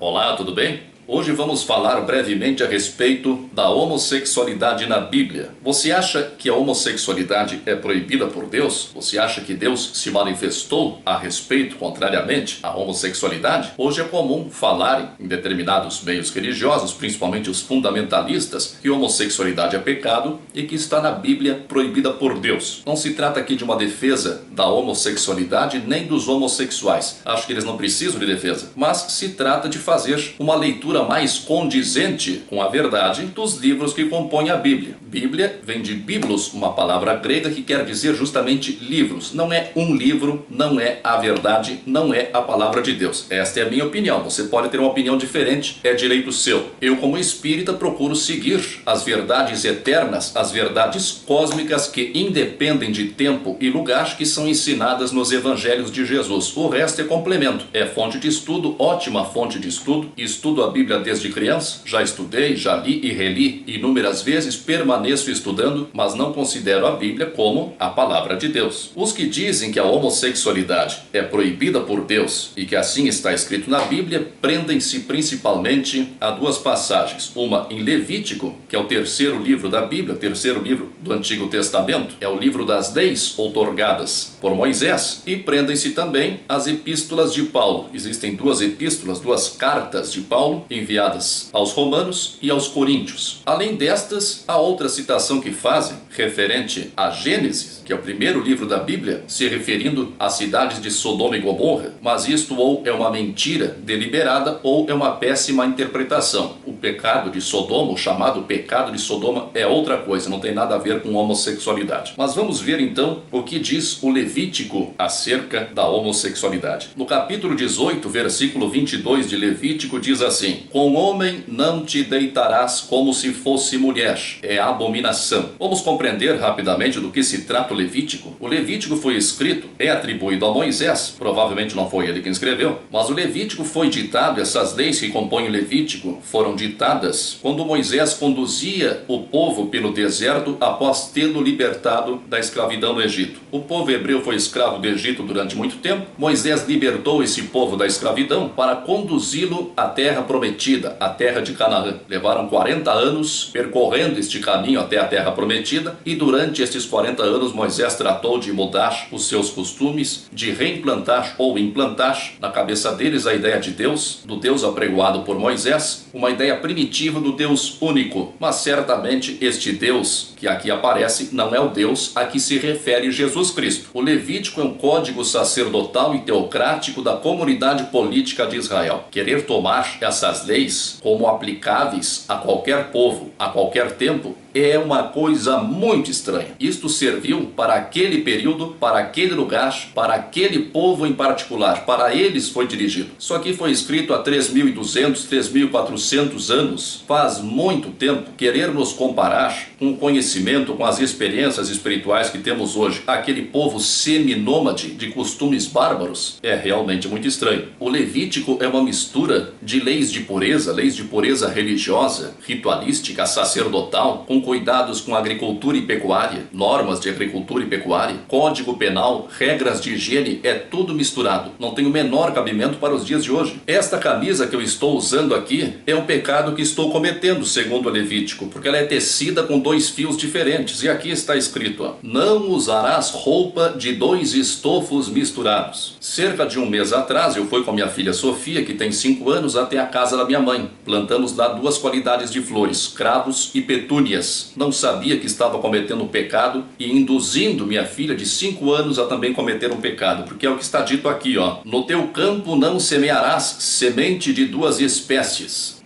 Olá, tudo bem? Hoje vamos falar brevemente a respeito da homossexualidade na Bíblia. Você acha que a homossexualidade é proibida por Deus? Você acha que Deus se manifestou a respeito, contrariamente à homossexualidade? Hoje é comum falarem em determinados meios religiosos, principalmente os fundamentalistas, que homossexualidade é pecado e que está na Bíblia proibida por Deus. Não se trata aqui de uma defesa da homossexualidade nem dos homossexuais. Acho que eles não precisam de defesa. Mas se trata de fazer uma leitura mais condizente com a verdade dos livros que compõem a Bíblia. Bíblia vem de biblos, uma palavra grega que quer dizer justamente livros. Não é um livro, não é a verdade, não é a palavra de Deus. Esta é a minha opinião. Você pode ter uma opinião diferente, é direito seu. Eu, como espírita, procuro seguir as verdades eternas, as verdades cósmicas que independem de tempo e lugar, que são ensinadas nos evangelhos de Jesus. O resto é complemento. É fonte de estudo, ótima fonte de estudo. Estudo a Bíblia desde criança, já estudei, já li e reli inúmeras vezes, permaneço estudando, mas não considero a Bíblia como a palavra de Deus. Os que dizem que a homossexualidade é proibida por Deus e que assim está escrito na Bíblia, prendem-se principalmente a duas passagens. Uma em Levítico, que é o terceiro livro da Bíblia, o terceiro livro do Antigo Testamento, é o livro das leis outorgadas por Moisés, e prendem-se também às epístolas de Paulo. Existem duas epístolas, duas cartas de Paulo, enviadas aos romanos e aos coríntios. Além destas, há outra citação que fazem, referente a Gênesis, que é o primeiro livro da Bíblia, se referindo às cidades de Sodoma e Gomorra, mas isto ou é uma mentira deliberada ou é uma péssima interpretação. O pecado de Sodoma, o chamado pecado de Sodoma, é outra coisa, não tem nada a ver com homossexualidade. Mas vamos ver então o que diz o Levítico acerca da homossexualidade. No capítulo 18, versículo 22 de Levítico diz assim: com homem não te deitarás como se fosse mulher, é abominação. Vamos compreender rapidamente do que se trata o Levítico. O Levítico foi escrito, é atribuído a Moisés, provavelmente não foi ele quem escreveu, mas o Levítico foi ditado, essas leis que compõem o Levítico foram ditadas quando Moisés conduzia o povo pelo deserto após tê-lo libertado da escravidão no Egito. O povo hebreu foi escravo do Egito durante muito tempo. Moisés libertou esse povo da escravidão para conduzi-lo à terra prometida, a terra de Canaã. Levaram 40 anos percorrendo este caminho até a terra prometida, e durante estes 40 anos Moisés tratou de mudar os seus costumes, de reimplantar ou implantar na cabeça deles a ideia de Deus, do Deus apregoado por Moisés, uma ideia primitiva do Deus único. Mas certamente este Deus que aqui aparece não é o Deus a que se refere Jesus Cristo. O Levítico é um código sacerdotal e teocrático da comunidade política de Israel. Querer tomar essas leis como aplicáveis a qualquer povo, a qualquer tempo, é uma coisa muito estranha. Isto serviu para aquele período, para aquele lugar, para aquele povo em particular. Para eles foi dirigido. Isso aqui foi escrito há 3.200, 3.400 anos. Faz muito tempo. Querer nos comparar com o conhecimento, com as experiências espirituais que temos hoje, aquele povo seminômade de costumes bárbaros, é realmente muito estranho. O Levítico é uma mistura de leis de pureza religiosa, ritualística, sacerdotal, com cuidados com agricultura e pecuária, normas de agricultura e pecuária, código penal, regras de higiene, é tudo misturado. Não tem o menor cabimento para os dias de hoje. Esta camisa que eu estou usando aqui é um pecado que estou cometendo, segundo o Levítico, porque ela é tecida com 2 fios diferentes. E aqui está escrito, ó, não usarás roupa de 2 estofos misturados. Cerca de um mês atrás, eu fui com minha filha Sofia, que tem 5 anos, até a casa da minha mãe. Plantamos lá 2 qualidades de flores, cravos e petúnias. Não sabia que estava cometendo um pecado e induzindo minha filha de 5 anos a também cometer um pecado, porque é o que está dito aqui, ó: no teu campo não semearás semente de 2 espécies.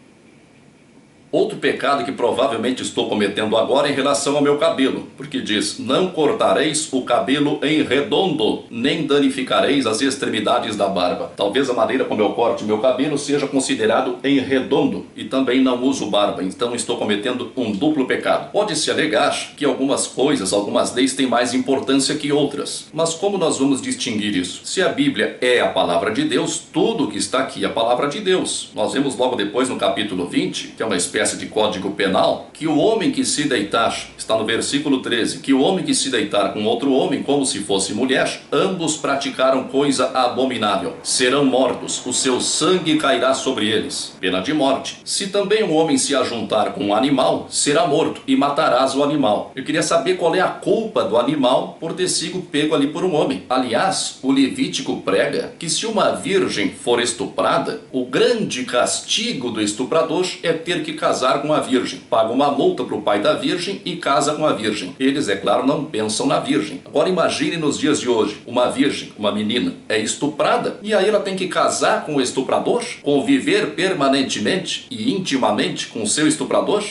Outro pecado que provavelmente estou cometendo agora é em relação ao meu cabelo, porque diz: não cortareis o cabelo em redondo, nem danificareis as extremidades da barba. Talvez a maneira como eu corte meu cabelo seja considerado em redondo, e também não uso barba, então estou cometendo um duplo pecado. Pode-se alegar que algumas coisas, algumas leis têm mais importância que outras, mas como nós vamos distinguir isso? Se a Bíblia é a palavra de Deus, tudo que está aqui é a palavra de Deus. Nós vemos logo depois no capítulo 20, que é uma espécie espécie de código penal, que o homem que se deitar, está no versículo 13, que o homem que se deitar com outro homem como se fosse mulher, ambos praticaram coisa abominável, serão mortos, o seu sangue cairá sobre eles, pena de morte. Se também um homem se ajuntar com um animal, será morto, e matarás o animal. Eu queria saber qual é a culpa do animal por ter sido pego ali por um homem. Aliás, o Levítico prega que se uma virgem for estuprada, o grande castigo do estuprador é ter que casar com a virgem. Paga uma multa para o pai da virgem e casa com a virgem. Eles, é claro, não pensam na virgem. Agora imagine nos dias de hoje, uma virgem, uma menina, é estuprada e aí ela tem que casar com o estuprador? Conviver permanentemente e intimamente com o seu estuprador?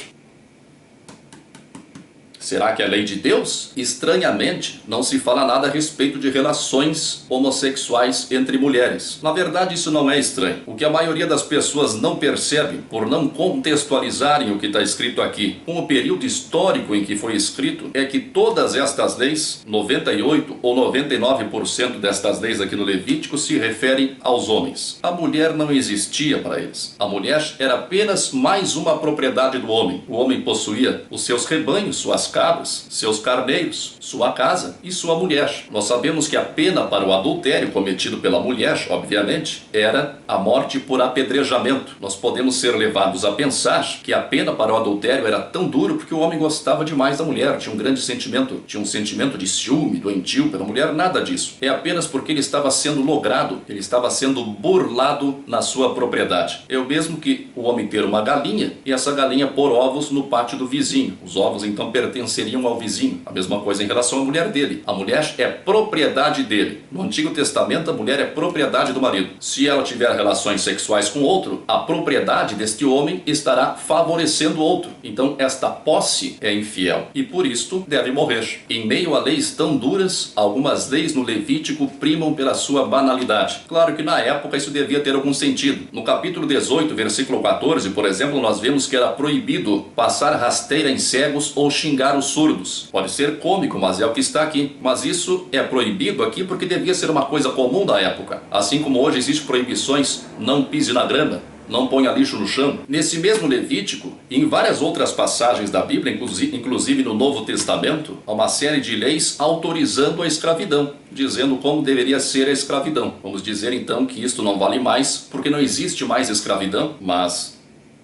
Será que é lei de Deus? Estranhamente, não se fala nada a respeito de relações homossexuais entre mulheres. Na verdade, isso não é estranho. O que a maioria das pessoas não percebe, por não contextualizarem o que está escrito aqui com o período histórico em que foi escrito, é que todas estas leis, 98 ou 99% destas leis aqui no Levítico, se referem aos homens. A mulher não existia para eles. A mulher era apenas mais uma propriedade do homem. O homem possuía os seus rebanhos, suas cabras, seus carneiros, sua casa e sua mulher. Nós sabemos que a pena para o adultério cometido pela mulher, obviamente, era a morte por apedrejamento. Nós podemos ser levados a pensar que a pena para o adultério era tão duro porque o homem gostava demais da mulher, tinha um grande sentimento, tinha um sentimento de ciúme, doentio pela mulher, nada disso. É apenas porque ele estava sendo logrado, ele estava sendo burlado na sua propriedade. É o mesmo que o homem ter uma galinha e essa galinha pôr ovos no pátio do vizinho. Os ovos então pertenceriam ao vizinho. A mesma coisa em relação à mulher dele. A mulher é propriedade dele. No Antigo Testamento, a mulher é propriedade do marido. Se ela tiver relações sexuais com outro, a propriedade deste homem estará favorecendo o outro. Então, esta posse é infiel e por isto deve morrer. Em meio a leis tão duras, algumas leis no Levítico primam pela sua banalidade. Claro que na época isso devia ter algum sentido. No capítulo 18, versículo 14, por exemplo, nós vemos que era proibido passar rasteira em cegos ou xingar os surdos. Pode ser cômico, mas é o que está aqui. Mas isso é proibido aqui porque devia ser uma coisa comum da época. Assim como hoje existem proibições, não pise na grama, não ponha lixo no chão. Nesse mesmo Levítico, e em várias outras passagens da Bíblia, inclusive no Novo Testamento, há uma série de leis autorizando a escravidão, dizendo como deveria ser a escravidão. Vamos dizer então que isto não vale mais, porque não existe mais escravidão, mas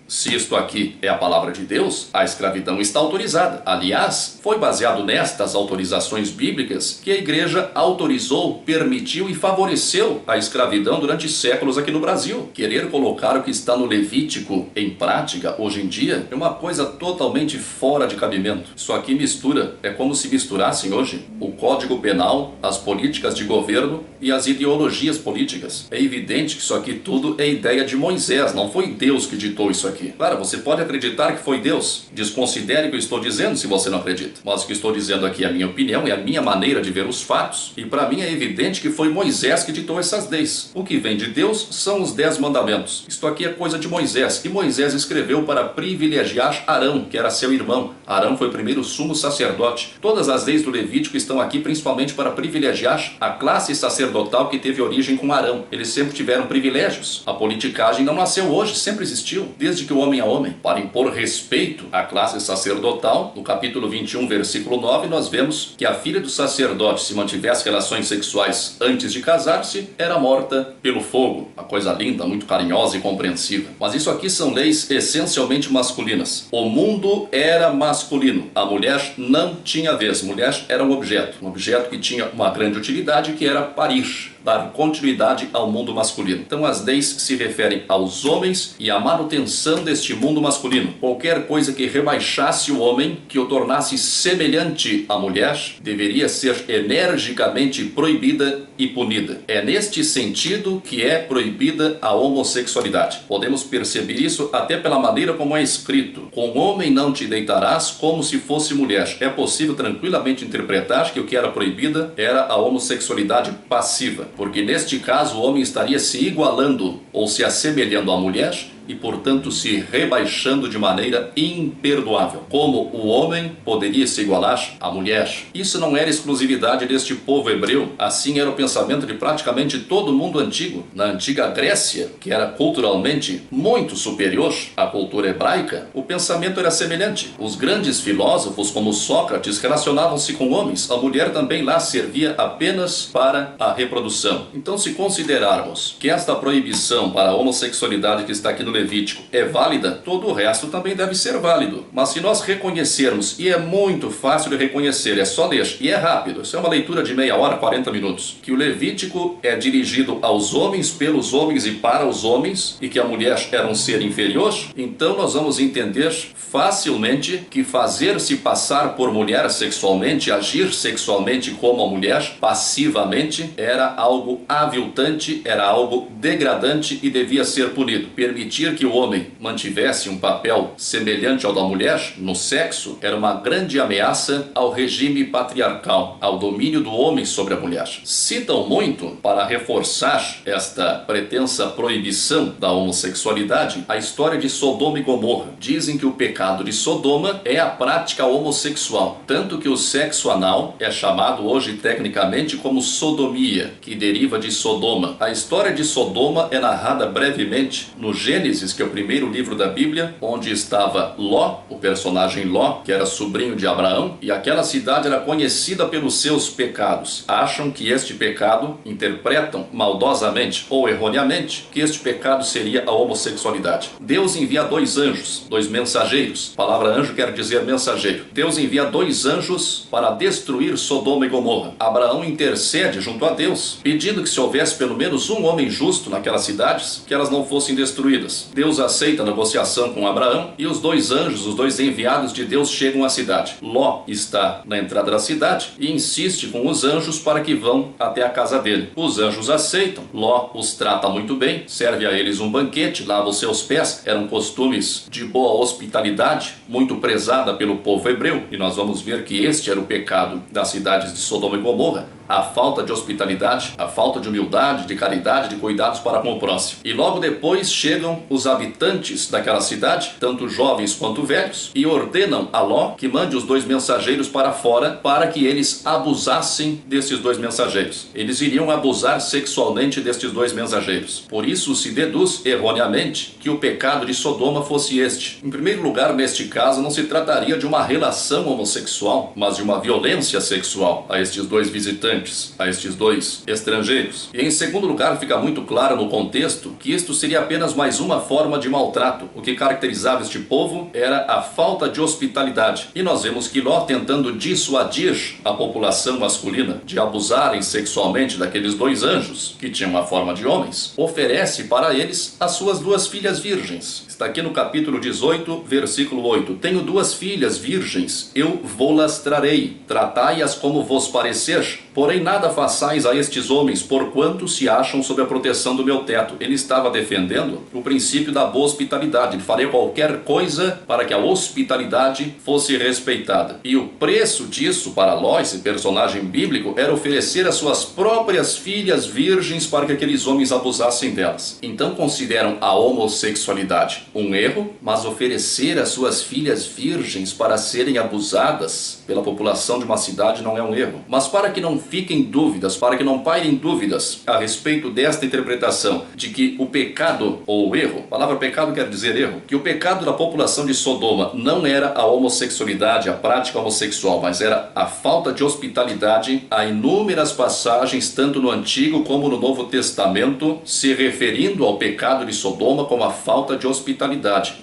se isto aqui é a palavra de Deus, a escravidão está autorizada. Aliás, foi baseado nestas autorizações bíblicas que a igreja autorizou, permitiu e favoreceu a escravidão durante séculos aqui no Brasil. Querer colocar o que está no Levítico em prática hoje em dia é uma coisa totalmente fora de cabimento. Isso aqui mistura, é como se misturassem hoje o Código Penal, as políticas de governo e as ideologias políticas. É evidente que isso aqui tudo é ideia de Moisés, não foi Deus que ditou isso aqui. Claro, você pode acreditar que foi Deus. Desconsidere o que eu estou dizendo se você não acredita. Mas o que estou dizendo aqui é a minha opinião, é a minha maneira de ver os fatos. E para mim é evidente que foi Moisés que ditou essas leis. O que vem de Deus são os 10 mandamentos. Isto aqui é coisa de Moisés. E Moisés escreveu para privilegiar Arão, que era seu irmão. Arão foi o primeiro sumo sacerdote. Todas as leis do Levítico estão aqui principalmente para privilegiar a classe sacerdotal que teve origem com Arão. Eles sempre tiveram privilégios. A politicagem não nasceu hoje, sempre existiu. Desde que o homem a homem, para impor respeito à classe sacerdotal, no capítulo 21, versículo 9, nós vemos que a filha do sacerdote, se mantivesse relações sexuais antes de casar-se, era morta pelo fogo. Uma coisa linda, muito carinhosa e compreensiva. Mas isso aqui são leis essencialmente masculinas. O mundo era masculino. A mulher não tinha vez. Mulher era um objeto que tinha uma grande utilidade, que era parir, dar continuidade ao mundo masculino. Então as leis se referem aos homens e à manutenção deste mundo masculino. Qualquer coisa que rebaixasse o homem, que o tornasse semelhante à mulher, deveria ser energicamente proibida e punida. É neste sentido que é proibida a homossexualidade. Podemos perceber isso até pela maneira como é escrito. Com homem não te deitarás como se fosse mulher. É possível tranquilamente interpretar que o que era proibida era a homossexualidade passiva, porque neste caso o homem estaria se igualando ou se assemelhando à mulher e, portanto, se rebaixando de maneira imperdoável. Como o homem poderia se igualar à mulher? Isso não era exclusividade deste povo hebreu, assim era o pensamento de praticamente todo o mundo antigo. Na antiga Grécia, que era culturalmente muito superior à cultura hebraica, o pensamento era semelhante. Os grandes filósofos, como Sócrates, relacionavam-se com homens. A mulher também lá servia apenas para a reprodução. Então, se considerarmos que esta proibição para a homossexualidade que está aqui no Levítico é válida, todo o resto também deve ser válido. Mas se nós reconhecermos, e é muito fácil de reconhecer, é só ler, e é rápido, isso é uma leitura de meia hora, 40 minutos, que o Levítico é dirigido aos homens, pelos homens e para os homens, e que a mulher era um ser inferior, então nós vamos entender facilmente que fazer-se passar por mulher sexualmente, agir sexualmente como a mulher, passivamente, era algo aviltante, era algo degradante e devia ser punido. Permitir que o homem mantivesse um papel semelhante ao da mulher no sexo era uma grande ameaça ao regime patriarcal, ao domínio do homem sobre a mulher. Citam muito, para reforçar esta pretensa proibição da homossexualidade, a história de Sodoma e Gomorra. Dizem que o pecado de Sodoma é a prática homossexual, tanto que o sexo anal é chamado hoje tecnicamente como sodomia, que deriva de Sodoma. A história de Sodoma é narrada brevemente no Gênesis, que é o primeiro livro da Bíblia, onde estava Ló, o personagem Ló, que era sobrinho de Abraão, e aquela cidade era conhecida pelos seus pecados. Acham que este pecado, interpretam maldosamente ou erroneamente, que este pecado seria a homossexualidade. Deus envia dois anjos, dois mensageiros. A palavra anjo quer dizer mensageiro. Deus envia dois anjos para destruir Sodoma e Gomorra. Abraão intercede junto a Deus, pedindo que se houvesse pelo menos um homem justo naquelas cidades, que elas não fossem destruídas. Deus aceita a negociação com Abraão e os dois anjos, os dois enviados de Deus, chegam à cidade. Ló está na entrada da cidade e insiste com os anjos para que vão até a casa dele. Os anjos aceitam. Ló os trata muito bem, serve a eles um banquete, lava os seus pés. Eram costumes de boa hospitalidade, muito prezada pelo povo hebreu, e nós vamos ver que este era o pecado das cidades de Sodoma e Gomorra: a falta de hospitalidade, a falta de humildade, de caridade, de cuidados para com o próximo. E logo depois chegam os habitantes daquela cidade, tanto jovens quanto velhos, e ordenam a Ló que mande os dois mensageiros para fora para que eles abusassem desses dois mensageiros. Eles iriam abusar sexualmente destes dois mensageiros. Por isso se deduz erroneamente que o pecado de Sodoma fosse este. Em primeiro lugar, neste caso, não se trataria de uma relação homossexual, mas de uma violência sexual a estes dois visitantes, a estes dois estrangeiros. E em segundo lugar, fica muito claro no contexto que isto seria apenas mais uma forma de maltrato. O que caracterizava este povo era a falta de hospitalidade. E nós vemos que Ló, tentando dissuadir a população masculina de abusarem sexualmente daqueles dois anjos, que tinham a forma de homens, oferece para eles as suas duas filhas virgens. Está aqui no capítulo 18, versículo 8. Tenho duas filhas virgens, eu vô-las trarei, tratai-as como vos parecer, porém nada façais a estes homens, porquanto se acham sob a proteção do meu teto. Ele estava defendendo o princípio da boa hospitalidade. Ele faria qualquer coisa para que a hospitalidade fosse respeitada. E o preço disso para Ló, esse personagem bíblico, era oferecer as suas próprias filhas virgens para que aqueles homens abusassem delas. Então consideram a homossexualidade um erro, mas oferecer as suas filhas virgens para serem abusadas pela população de uma cidade não é um erro. Mas para que não fiquem dúvidas, para que não pairem dúvidas a respeito desta interpretação de que o pecado ou o erro, a palavra pecado quer dizer erro, que o pecado da população de Sodoma não era a homossexualidade, a prática homossexual, mas era a falta de hospitalidade. Há inúmeras passagens, tanto no Antigo como no Novo Testamento, se referindo ao pecado de Sodoma como a falta de hospitalidade.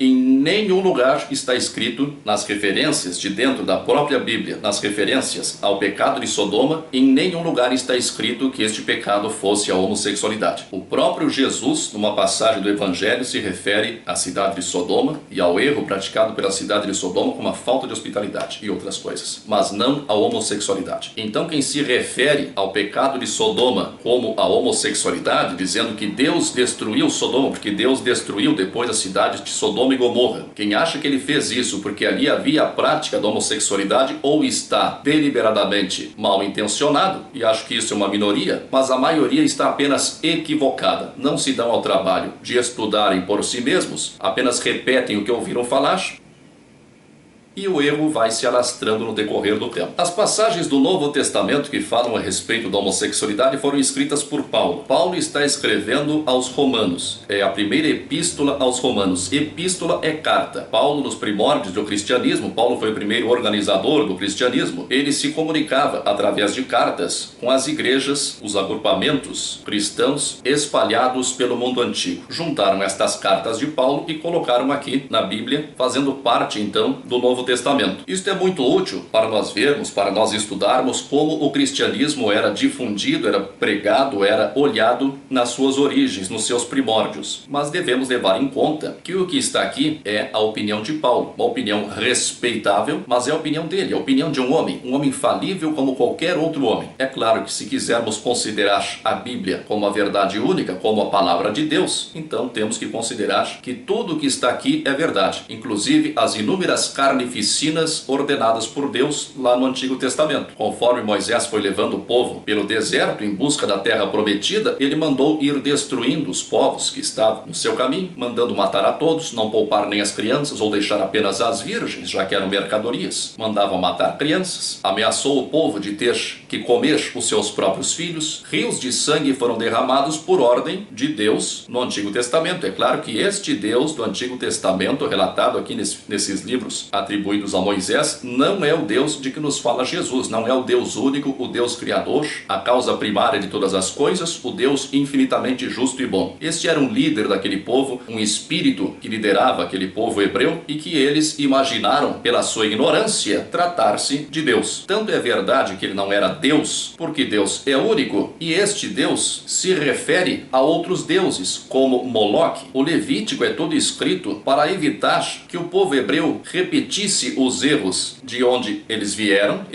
Em nenhum lugar está escrito, nas referências de dentro da própria Bíblia, nas referências ao pecado de Sodoma, em nenhum lugar está escrito que este pecado fosse a homossexualidade. O próprio Jesus, numa passagem do Evangelho, se refere à cidade de Sodoma e ao erro praticado pela cidade de Sodoma como a falta de hospitalidade e outras coisas, mas não a homossexualidade. Então quem se refere ao pecado de Sodoma como a homossexualidade, dizendo que Deus destruiu Sodoma, porque Deus destruiu depois a cidade de Sodoma e Gomorra, quem acha que ele fez isso porque ali havia a prática da homossexualidade, ou está deliberadamente mal intencionado, lado, e acho que isso é uma minoria, mas a maioria está apenas equivocada. Não se dão ao trabalho de estudarem por si mesmos, apenas repetem o que ouviram falar, e o erro vai se alastrando no decorrer do tempo. As passagens do Novo Testamento que falam a respeito da homossexualidade foram escritas por Paulo. Paulo está escrevendo aos Romanos. É a primeira epístola aos Romanos. Epístola é carta. Paulo, nos primórdios do cristianismo, Paulo foi o primeiro organizador do cristianismo. Ele se comunicava através de cartas com as igrejas, os agrupamentos cristãos espalhados pelo mundo antigo. Juntaram estas cartas de Paulo e colocaram aqui na Bíblia, fazendo parte então do Novo Testamento. Isto é muito útil para nós vermos, para nós estudarmos como o cristianismo era difundido, era pregado, era olhado nas suas origens, nos seus primórdios. Mas devemos levar em conta que o que está aqui é a opinião de Paulo, uma opinião respeitável, mas é a opinião dele, a opinião de um homem falível como qualquer outro homem. É claro que se quisermos considerar a Bíblia como a verdade única, como a palavra de Deus, então temos que considerar que tudo o que está aqui é verdade, inclusive as inúmeras carnificinas ordenadas por Deus lá no Antigo Testamento. Conforme Moisés foi levando o povo pelo deserto em busca da terra prometida, ele mandou ir destruindo os povos que estavam no seu caminho, mandando matar a todos, não poupar nem as crianças ou deixar apenas as virgens, já que eram mercadorias. Mandavam matar crianças, ameaçou o povo de ter que comer os seus próprios filhos. Rios de sangue foram derramados por ordem de Deus no Antigo Testamento. É claro que este Deus do Antigo Testamento, relatado aqui nesses livros atribuídos a Moisés, não é o Deus de que nos fala Jesus, não é o Deus único, o Deus criador, a causa primária de todas as coisas, o Deus infinitamente justo e bom. Este era um líder daquele povo, um espírito que liderava aquele povo hebreu e que eles imaginaram, pela sua ignorância, tratar-se de Deus. Tanto é verdade que ele não era Deus, porque Deus é único, e este Deus se refere a outros deuses, como Moloque. O Levítico é todo escrito para evitar que o povo hebreu repetisse os erros de onde eles vieram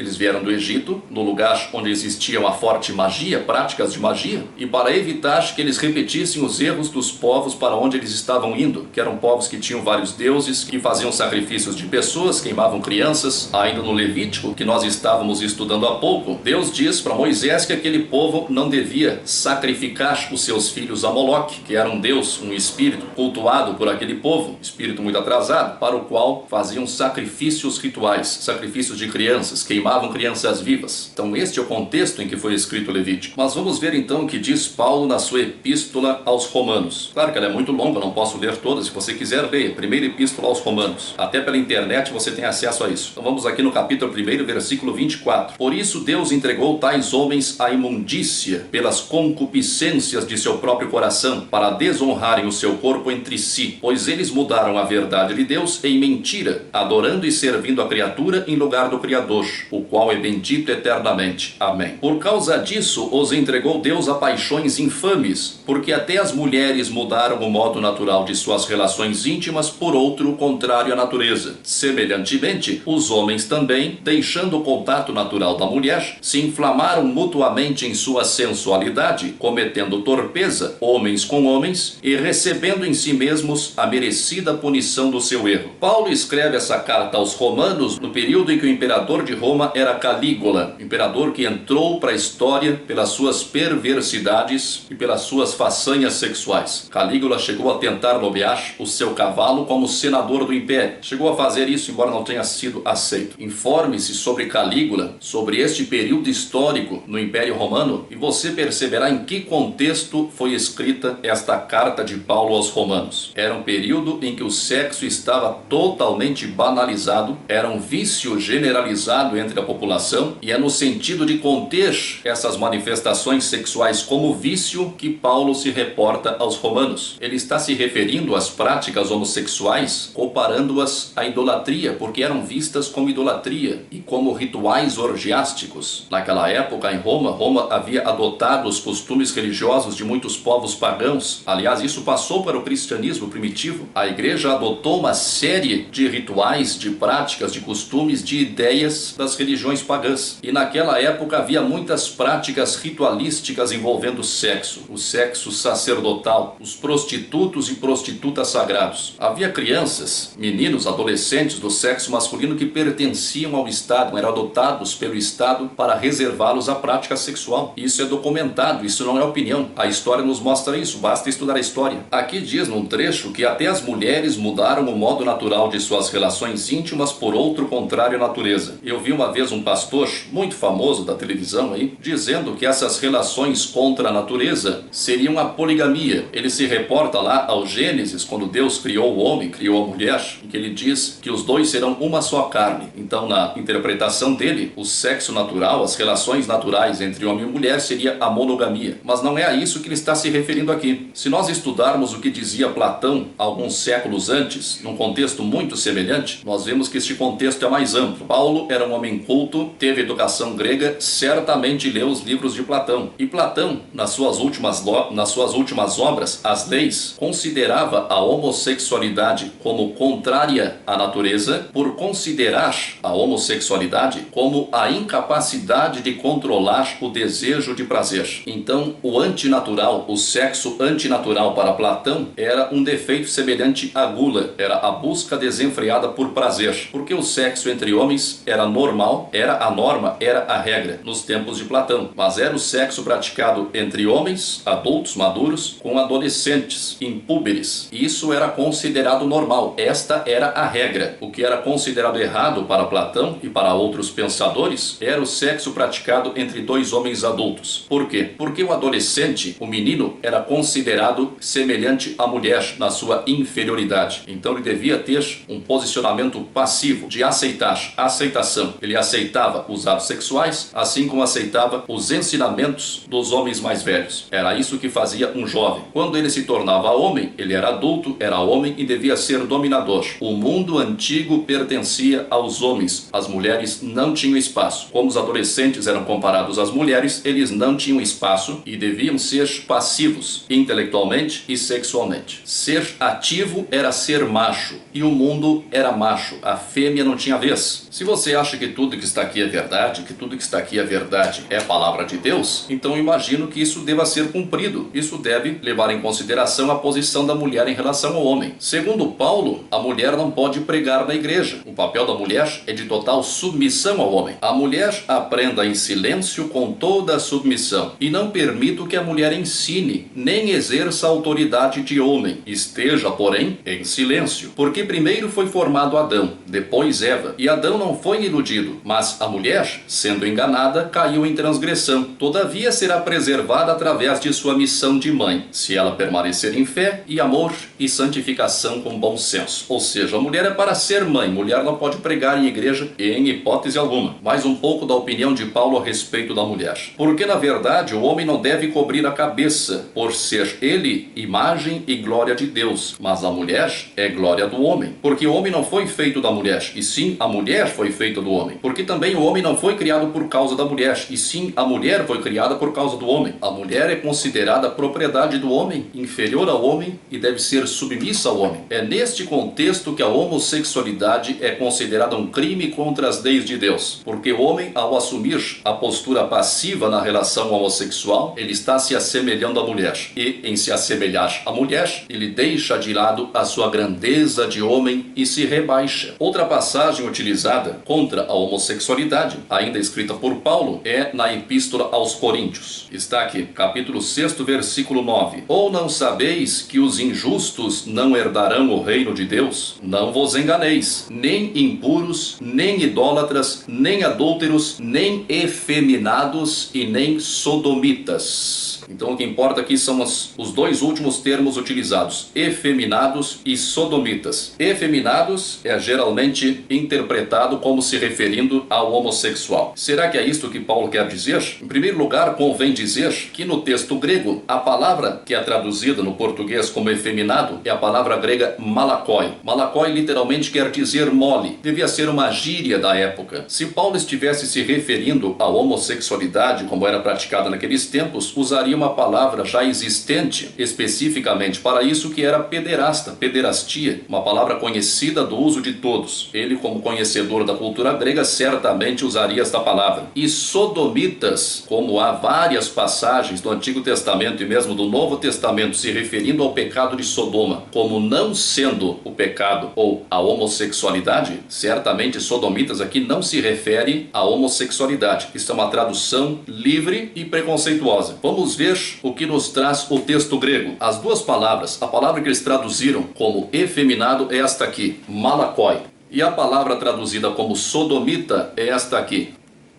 do Egito, no lugar onde existiam a forte magia, práticas de magia, e para evitar que eles repetissem os erros dos povos para onde eles estavam indo, que eram povos que tinham vários deuses, que faziam sacrifícios de pessoas, queimavam crianças. Ainda no Levítico, que nós estávamos estudando há pouco, Deus diz para Moisés que aquele povo não devia sacrificar os seus filhos a Moloque, que era um deus, um espírito cultuado por aquele povo, espírito muito atrasado, para o qual faziam sacrifícios rituais, sacrifícios de crianças, queimavam crianças vivas. Então este é o contexto em que foi escrito o Levítico. Mas vamos ver então o que diz Paulo na sua epístola aos Romanos. Claro que ela é muito longa, não posso ler toda. Se você quiser ler, primeira epístola aos Romanos. Até pela internet você tem acesso a isso. Então vamos aqui no capítulo 1, versículo 24. Por isso Deus entregou tais homens à imundícia pelas concupiscências de seu próprio coração, para desonrarem o seu corpo entre si, pois eles mudaram a verdade de Deus em mentira, adorando e servindo a criatura em lugar do Criador, o qual é bendito eternamente. Amém. Por causa disso, os entregou Deus a paixões infames, porque até as mulheres mudaram o modo natural de suas relações íntimas por outro contrário à natureza. Semelhantemente, os homens também, deixando o contato natural da mulher, se inflamaram mutuamente em sua sensualidade, cometendo torpeza, homens com homens, e recebendo em si mesmos a merecida punição do seu erro. Paulo escreve essa carta aos Romanos no período em que o imperador de Roma era Calígula, imperador que entrou para a história pelas suas perversidades e pelas suas façanhas sexuais. Calígula chegou a tentar nomear o seu cavalo como senador do império. Chegou a fazer isso, embora não tenha sido aceito. Informe-se sobre Calígula, sobre este período histórico no Império Romano, e você perceberá em que contexto foi escrita esta carta de Paulo aos Romanos. Era um período em que o sexo estava totalmente banalizado, era um vício generalizado entre a população, e é no sentido de conter essas manifestações sexuais como vício que Paulo se reporta aos romanos. Ele está se referindo às práticas homossexuais, comparando-as à idolatria, porque eram vistas como idolatria e como rituais orgiásticos. Naquela época, em Roma havia adotado os costumes religiosos de muitos povos pagãos. Aliás, isso passou para o cristianismo primitivo. A igreja adotou uma série de rituais, de práticas, de costumes, de ideias das religiões pagãs. E naquela época havia muitas práticas ritualísticas envolvendo o sexo sacerdotal, os prostitutos e prostitutas sagrados. Havia crianças, meninos, adolescentes do sexo masculino que pertenciam ao Estado, eram adotados pelo Estado para reservá-los à prática sexual. Isso é documentado, isso não é opinião. A história nos mostra isso, basta estudar a história. Aqui diz num trecho que até as mulheres mudaram o modo natural de suas relações íntimas por outro contrário à natureza. Eu vi uma vez um pastor muito famoso da televisão aí, dizendo que essas relações contra a natureza seriam a poligamia. Ele se reporta lá ao Gênesis, quando Deus criou o homem, criou a mulher, em que ele diz que os dois serão uma só carne. Então, na interpretação dele, o sexo natural, as relações naturais entre homem e mulher seria a monogamia. Mas não é a isso que ele está se referindo aqui. Se nós estudarmos o que dizia Platão alguns séculos antes, num contexto muito semelhante, nós vemos que este contexto é mais amplo. Paulo era um homem culto, teve educação grega, certamente leu os livros de Platão. E Platão, nas suas últimas obras, As Leis, considerava a homossexualidade como contrária à natureza, por considerar a homossexualidade como a incapacidade de controlar o desejo de prazer. Então, o antinatural, o sexo antinatural para Platão era um defeito semelhante à gula, era a busca desenfreada por prazer, porque o sexo entre homens era normal, era a norma, era a regra nos tempos de Platão, mas era o sexo praticado entre homens, adultos, maduros, com adolescentes, impúberes. Isso era considerado normal, esta era a regra. O que era considerado errado para Platão e para outros pensadores era o sexo praticado entre dois homens adultos. Por quê? Porque o adolescente, o menino, era considerado semelhante à mulher na sua inferioridade. Então ele devia ter um posicionamento passivo, de aceitação. Ele aceitava os atos sexuais, assim como aceitava os ensinamentos dos homens mais velhos. Era isso que fazia um jovem. Quando ele se tornava homem, ele era adulto, era homem e devia ser dominador. O mundo antigo pertencia aos homens. As mulheres não tinham espaço. Como os adolescentes eram comparados às mulheres, eles não tinham espaço e deviam ser passivos, intelectualmente e sexualmente. Ser ativo era ser macho, e o mundo era macho. A fêmea não tinha vez. Se você acha que tudo que está aqui é verdade, que tudo que está aqui é verdade, é a palavra de Deus, então imagino que isso deva ser cumprido. Isso deve levar em consideração a posição da mulher em relação ao homem. Segundo Paulo, a mulher não pode pregar na igreja. O papel da mulher é de total submissão ao homem. A mulher aprenda em silêncio com toda a submissão, e não permito que a mulher ensine, nem exerça a autoridade de homem. Esteja, porém, em silêncio. Porque primeiro foi formado Adão, depois Eva, e Adão não foi iludido, mas a mulher, sendo enganada, caiu em transgressão. Todavia será preservada através de sua missão de mãe, se ela permanecer em fé e amor e santificação com bom senso. Ou seja, a mulher é para ser mãe, mulher não pode pregar em igreja em hipótese alguma. Mais um pouco da opinião de Paulo a respeito da mulher. Porque na verdade o homem não deve cobrir a cabeça, por ser ele imagem e glória de Deus, mas a mulher é glória do homem. Porque o homem não foi feito da mulher, e sim a mulher foi feita do homem. Porque também o homem não foi criado por causa da mulher, e sim a mulher foi criada por causa do homem. A mulher é considerada propriedade do homem, inferior ao homem e deve ser submissa ao homem. É neste contexto que a homossexualidade é considerada um crime contra as leis de Deus. Porque o homem, ao assumir a postura passiva na relação homossexual, ele está se assemelhando à mulher. E em se assemelhar à mulher, ele deixa de lado a sua grandeza de homem e se rebaixa. Outra passagem utilizada contra a homossexualidade, ainda escrita por Paulo, é na Epístola aos Coríntios. Está aqui, capítulo 6, versículo 9. Ou não sabeis que os injustos não herdarão o reino de Deus? Não vos enganeis, nem impuros, nem idólatras, nem adúlteros, nem efeminados e nem sodomitas. Então o que importa aqui são os dois últimos termos utilizados, efeminados e sodomitas. Efeminados é geralmente interpretado como se referindo ao homossexual. Será que é isto que Paulo quer dizer? Em primeiro lugar, convém dizer que no texto grego, a palavra que é traduzida no português como efeminado é a palavra grega malakoi. Malakoi literalmente quer dizer mole. Devia ser uma gíria da época. Se Paulo estivesse se referindo à homossexualidade como era praticada naqueles tempos, usaria uma uma palavra já existente especificamente para isso, que era pederasta, pederastia, uma palavra conhecida do uso de todos. Ele, como conhecedor da cultura grega, certamente usaria esta palavra. E sodomitas, como há várias passagens do Antigo Testamento e mesmo do Novo Testamento se referindo ao pecado de Sodoma como não sendo o pecado ou a homossexualidade, certamente sodomitas aqui não se refere à homossexualidade. Isso é uma tradução livre e preconceituosa. Vamos ver o que nos traz o texto grego. As duas palavras, a palavra que eles traduziram como efeminado é esta aqui, malakoi, e a palavra traduzida como sodomita é esta aqui.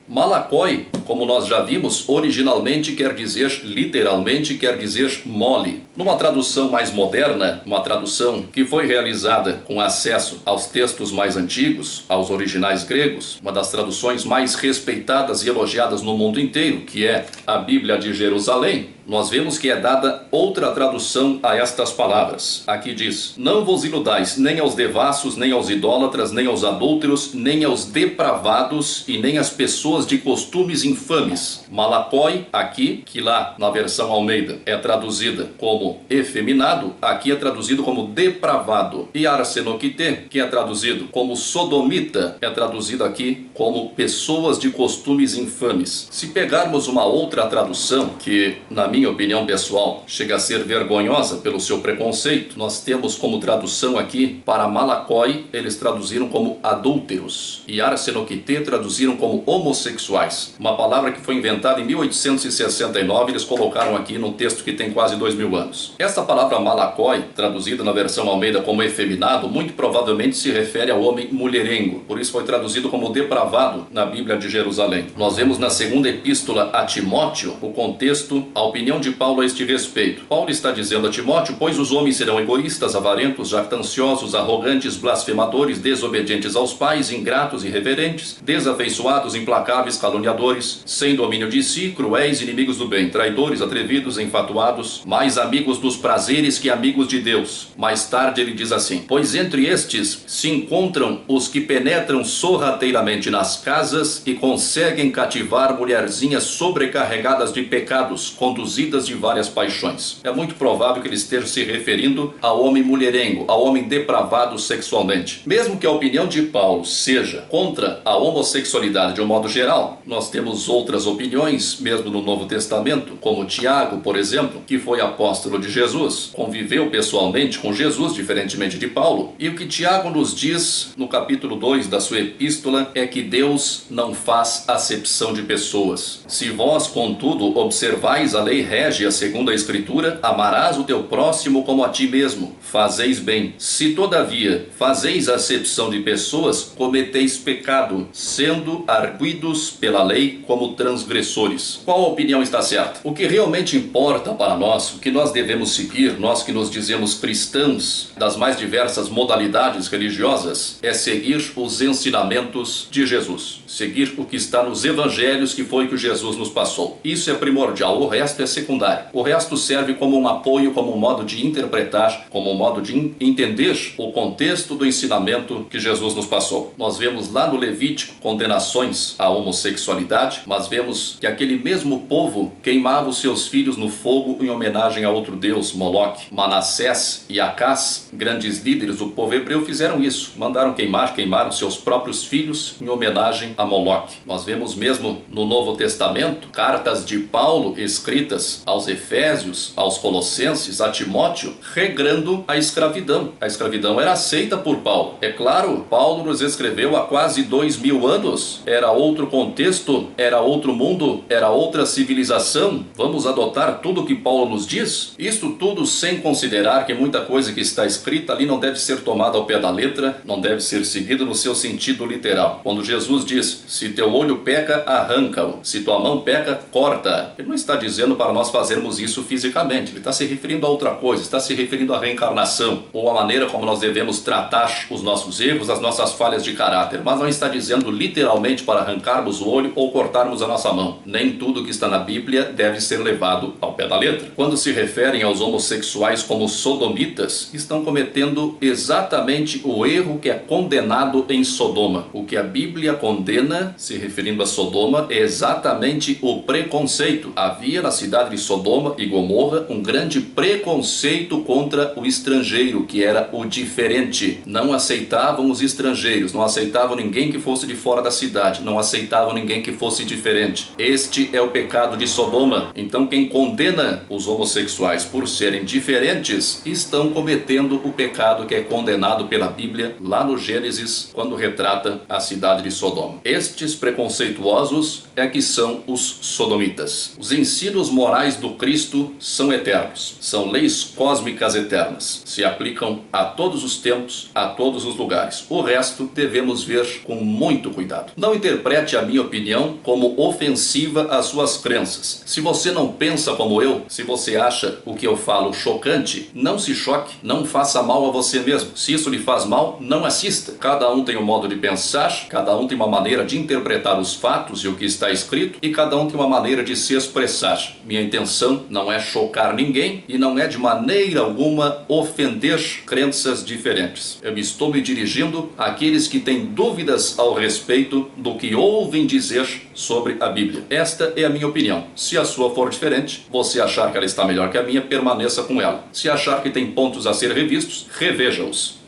Malakoi, como nós já vimos, originalmente quer dizer, literalmente quer dizer mole. Numa tradução mais moderna, uma tradução que foi realizada com acesso aos textos mais antigos, aos originais gregos, uma das traduções mais respeitadas e elogiadas no mundo inteiro, que é a Bíblia de Jerusalém, nós vemos que é dada outra tradução a estas palavras. Aqui diz: não vos iludais nem aos devassos, nem aos idólatras, nem aos adúlteros, nem aos depravados e nem às pessoas de costumes infames. Malakoi, aqui, que lá na versão Almeida é traduzida como efeminado, aqui é traduzido como depravado. E arsenokite, que é traduzido como sodomita, é traduzido aqui como pessoas de costumes infames. Se pegarmos uma outra tradução, que na minha opinião pessoal chega a ser vergonhosa pelo seu preconceito, nós temos como tradução aqui para malakoi, eles traduziram como adúlteros, e arsenokite traduziram como homossexuais, uma palavra que foi inventada em 1869, eles colocaram aqui num texto que tem quase 2000 anos. Essa palavra malakoi, traduzida na versão Almeida como efeminado, muito provavelmente se refere ao homem mulherengo, por isso foi traduzido como depravado na Bíblia de Jerusalém. Nós vemos na segunda epístola a Timóteo o contexto, a opinião de Paulo a este respeito. Paulo está dizendo a Timóteo: pois os homens serão egoístas, avarentos, jactanciosos, arrogantes, blasfemadores, desobedientes aos pais, ingratos, irreverentes, desafeiçoados, implacáveis, caluniadores, sem domínio de si, cruéis, inimigos do bem, traidores, atrevidos, enfatuados, mais amigos dos prazeres que amigos de Deus. Mais tarde ele diz assim: pois entre estes se encontram os que penetram sorrateiramente nas casas e conseguem cativar mulherzinhas sobrecarregadas de pecados, conduzidas de várias paixões. É muito provável que ele esteja se referindo ao homem mulherengo, ao homem depravado sexualmente. Mesmo que a opinião de Paulo seja contra a homossexualidade de um modo geral, nós temos outras opiniões, mesmo no Novo Testamento, como Tiago, por exemplo, que foi apóstolo de Jesus, conviveu pessoalmente com Jesus, diferentemente de Paulo. E o que Tiago nos diz no capítulo 2 da sua epístola é que Deus não faz acepção de pessoas. Se vós, contudo, observais a lei régia segundo a Escritura, amarás o teu próximo como a ti mesmo. Fazeis bem. Se todavia fazeis acepção de pessoas, cometeis pecado, sendo arguidos pela lei como transgressores. Qual a opinião está certa? O que realmente importa para nós, o que nós devemos seguir, nós que nos dizemos cristãos das mais diversas modalidades religiosas, é seguir os ensinamentos de Jesus. Seguir o que está nos evangelhos, que foi que Jesus nos passou. Isso é primordial, o resto é secundário. O resto serve como um apoio, como um modo de interpretar, como um modo de entender o contexto do ensinamento que Jesus nos passou. Nós vemos lá no Levítico condenações à homossexualidade, mas vemos que aquele mesmo povo queimava os seus filhos no fogo em homenagem a outro deus, Moloque. Manassés e Acás, grandes líderes do povo hebreu, fizeram isso. Mandaram queimaram seus próprios filhos em homenagem a Moloque. Nós vemos mesmo no Novo Testamento cartas de Paulo escritas aos Efésios, aos Colossenses, a Timóteo, regrando a escravidão. A escravidão era aceita por Paulo. É claro, Paulo nos escreveu há quase 2000 anos. Era outro contexto, era outro mundo, era outra civilização. Vamos adotar tudo o que Paulo nos diz? Isto tudo sem considerar que muita coisa que está escrita ali não deve ser tomada ao pé da letra, não deve ser seguida no seu sentido literal. Quando Jesus diz: se teu olho peca, arranca-o, se tua mão peca, corta. Ele não está dizendo para nós fazermos isso fisicamente, ele está se referindo a outra coisa, está se referindo à reencarnação, ou à maneira como nós devemos tratar os nossos erros, as nossas falhas de caráter, mas não está dizendo literalmente para arrancarmos o olho ou cortarmos a nossa mão. Nem tudo que está na Bíblia deve ser levado ao pé da letra. Quando se refere referem aos homossexuais como sodomitas estão cometendo exatamente o erro que é condenado em Sodoma. O que a Bíblia condena, se referindo a Sodoma, é exatamente o preconceito. Havia na cidade de Sodoma e Gomorra um grande preconceito contra o estrangeiro, que era o diferente. Não aceitavam os estrangeiros, não aceitavam ninguém que fosse de fora da cidade, não aceitavam ninguém que fosse diferente. Este é o pecado de Sodoma. Então quem condena os homossexuais por serem diferentes estão cometendo o pecado que é condenado pela Bíblia lá no Gênesis, quando retrata a cidade de Sodoma. Estes preconceituosos é que são os sodomitas. Os ensinos morais do Cristo são eternos, são leis cósmicas eternas, se aplicam a todos os tempos, a todos os lugares. O resto devemos ver com muito cuidado. Não interprete a minha opinião como ofensiva às suas crenças. Se você não pensa como eu, se você acha o que eu falo chocante, não se choque, não faça mal a você mesmo. Se isso lhe faz mal, não assista. Cada um tem um modo de pensar, cada um tem uma maneira de interpretar os fatos e o que está escrito, e cada um tem uma maneira de se expressar. Minha intenção não é chocar ninguém e não é de maneira alguma ofender crenças diferentes. Eu estou me dirigindo àqueles que têm dúvidas ao respeito do que ouvem dizer sobre a Bíblia. Esta é a minha opinião. Se a sua for diferente, você achar que ela está melhor que a minha, permaneça com ela. Se achar que tem pontos a ser revistos, reveja-os.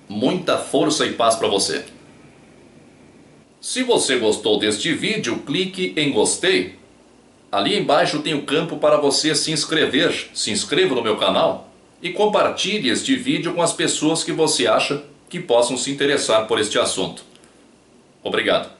Muita força e paz para você. Se você gostou deste vídeo, clique em gostei. Ali embaixo tem o campo para você se inscrever. Se inscreva no meu canal e compartilhe este vídeo com as pessoas que você acha que possam se interessar por este assunto. Obrigado.